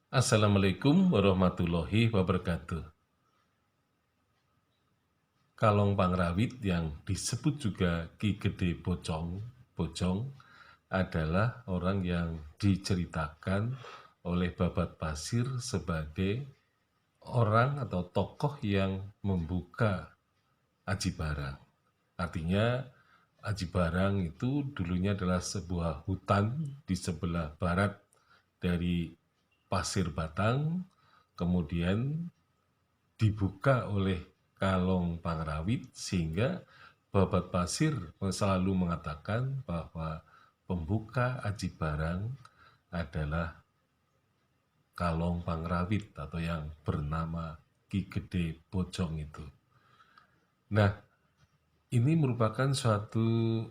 Assalamualaikum warahmatullahi wabarakatuh. Kalong Pangrawit yang disebut juga Ki Gede Bojong adalah orang yang diceritakan oleh Babat Pasir sebagai orang atau tokoh yang membuka Aji Barang. Artinya Aji Barang itu dulunya adalah sebuah hutan di sebelah barat dari Pasir Batang, kemudian dibuka oleh Kalong Pangrawit sehingga Babat Pasir selalu mengatakan bahwa pembuka Aji Barang adalah Kalong Pangrawit atau yang bernama Ki Gede Bojong itu. Nah, ini merupakan suatu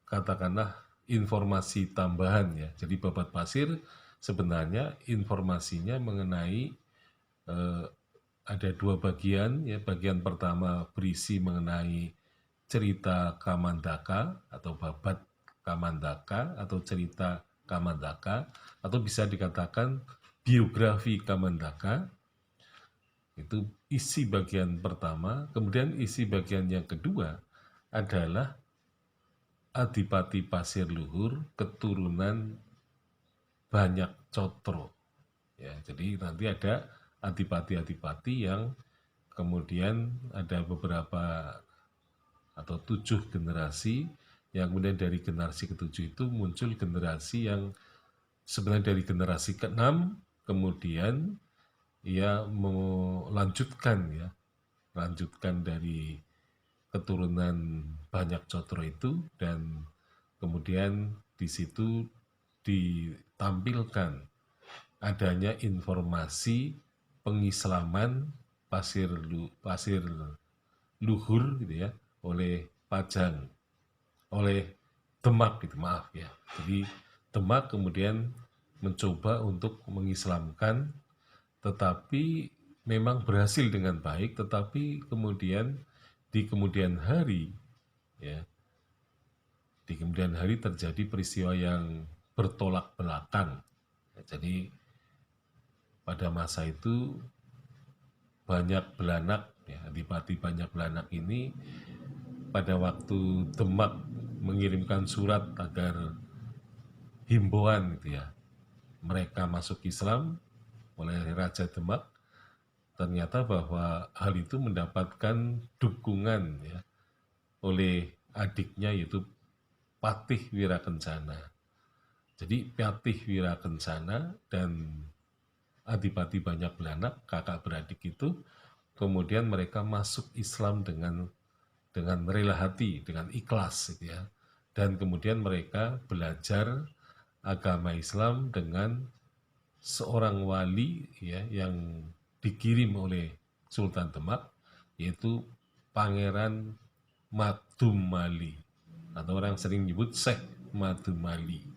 katakanlah informasi tambahan ya. Jadi Babat Pasir sebenarnya informasinya mengenai ada dua bagian ya. Bagian pertama berisi mengenai cerita Kamandaka atau babat Kamandaka atau cerita Kamandaka atau bisa dikatakan biografi Kamandaka. Itu isi bagian pertama. Kemudian isi bagian yang kedua adalah Adipati Pasir Luhur keturunan Banyak Cotro. Ya, jadi nanti ada adipati-adipati yang kemudian ada beberapa atau 7 generasi yang kemudian dari generasi ketujuh itu muncul generasi yang sebenarnya dari generasi ke-6 kemudian ia melanjutkan ya, lanjutkan dari keturunan Banyak Cotro itu dan kemudian di situ ditampilkan adanya informasi pengislaman pasir luhur gitu ya oleh Pajang, oleh Demak gitu, maaf ya. Jadi Demak kemudian mencoba untuk mengislamkan, tetapi memang berhasil dengan baik, tetapi kemudian di kemudian hari ya, di kemudian hari terjadi peristiwa yang bertolak belakang. Jadi pada masa itu Banyak Belanak ya, Adipati Banyak Belanak ini pada waktu Demak mengirimkan surat agar himbauan gitu ya, mereka masuk Islam oleh Raja Demak, ternyata bahwa hal itu mendapatkan dukungan ya oleh adiknya yaitu Patih Wirakencana. Jadi Patih Wirakencana dan Adipati Banyak Belanak, kakak beradik itu, kemudian mereka masuk Islam dengan rela hati, dengan ikhlas gitu ya. Dan kemudian mereka belajar agama Islam dengan seorang wali ya yang dikirim oleh Sultan Demak, yaitu Pangeran Madumali atau orang sering menyebut Syekh Madumali.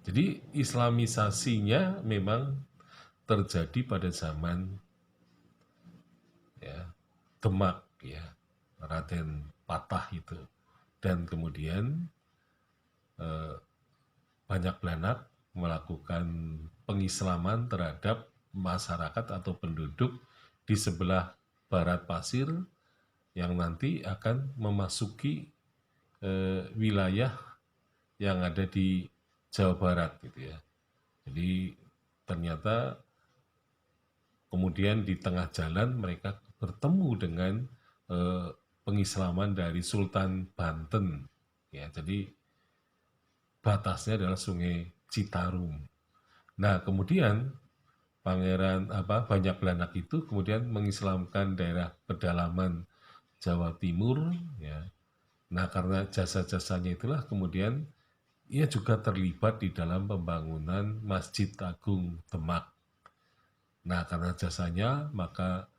Jadi islamisasinya memang terjadi pada zaman ya Demak ya, Raden Patah itu. Dan kemudian Banyak Belanak melakukan pengislaman terhadap masyarakat atau penduduk di sebelah barat pasir yang nanti akan memasuki wilayah yang ada di Jawa Barat gitu ya. Jadi ternyata kemudian di tengah jalan mereka bertemu dengan pengislaman dari Sultan Banten ya. Jadi batasnya adalah Sungai Citarum. Nah, kemudian Banyak Belanak itu kemudian mengislamkan daerah pedalaman Jawa Timur ya. Nah, karena jasa-jasanya itulah kemudian ia juga terlibat di dalam pembangunan Masjid Agung Demak. Nah, karena jasanya maka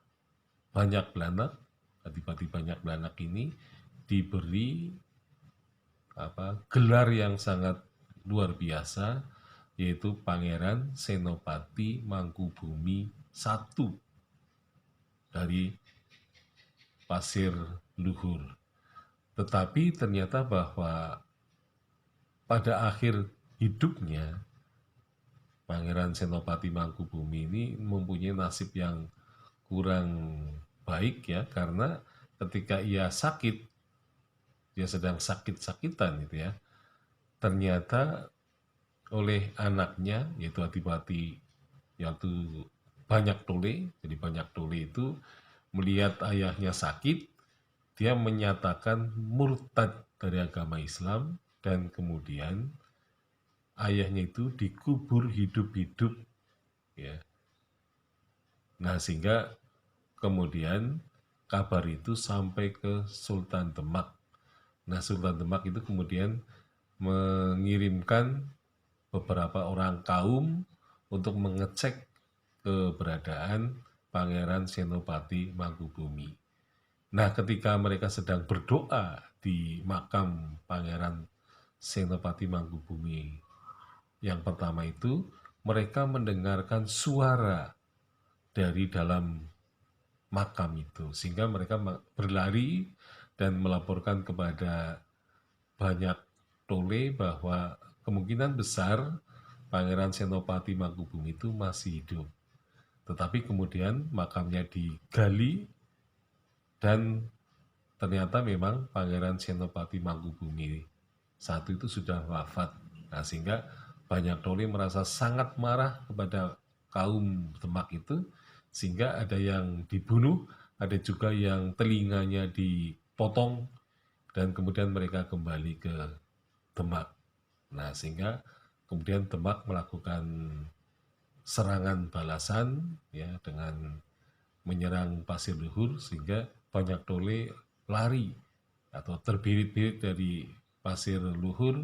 Banyak Belanak, Adipati Banyak Belanak ini diberi gelar yang sangat luar biasa, yaitu Pangeran Senopati Mangkubumi I dari Pasir Luhur. Tetapi ternyata bahwa pada akhir hidupnya Pangeran Senopati Mangkubumi ini mempunyai nasib yang kurang baik ya, karena ketika ia sakit, dia sedang sakit-sakitan gitu ya, ternyata oleh anaknya yaitu Adipati yaitu Banyak Tole. Jadi Banyak Tole itu melihat ayahnya sakit, dia menyatakan murtad dari agama Islam, dan kemudian ayahnya itu dikubur hidup-hidup ya. Nah, sehingga kemudian kabar itu sampai ke Sultan Demak. Nah, Sultan Demak itu kemudian mengirimkan beberapa orang kaum untuk mengecek keberadaan Pangeran Senopati Mangkubumi. Nah, ketika mereka sedang berdoa di makam Pangeran Senopati Mangkubumi yang pertama itu, mereka mendengarkan suara dari dalam makam itu, sehingga mereka berlari dan melaporkan kepada Banyak Tole bahwa kemungkinan besar Pangeran Senopati Mangkubumi itu masih hidup. Tetapi kemudian makamnya digali dan ternyata memang Pangeran Senopati Mangkubumi satu itu sudah wafat. Nah, sehingga Banyak Tole merasa sangat marah kepada kaum Demak itu, sehingga ada yang dibunuh, ada juga yang telinganya dipotong, dan kemudian mereka kembali ke Demak. Nah, sehingga kemudian Demak melakukan serangan balasan ya dengan menyerang Pasir Luhur, sehingga Banyak Tole lari atau terbirit-birit dari Pasir Luhur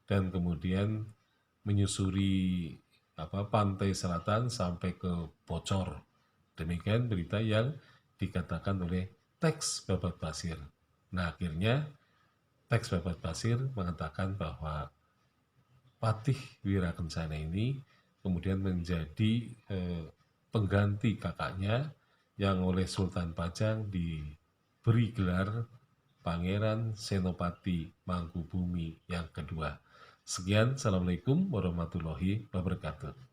dan kemudian menyusuri pantai selatan sampai ke Bocor. Demikian berita yang dikatakan oleh teks Babat Pasir. Nah, akhirnya teks Babat Pasir mengatakan bahwa Patih Wirakencana ini kemudian menjadi pengganti kakaknya yang oleh Sultan Pajang diberi gelar Pangeran Senopati Mangkubumi yang kedua. Sekian, Assalamualaikum warahmatullahi wabarakatuh.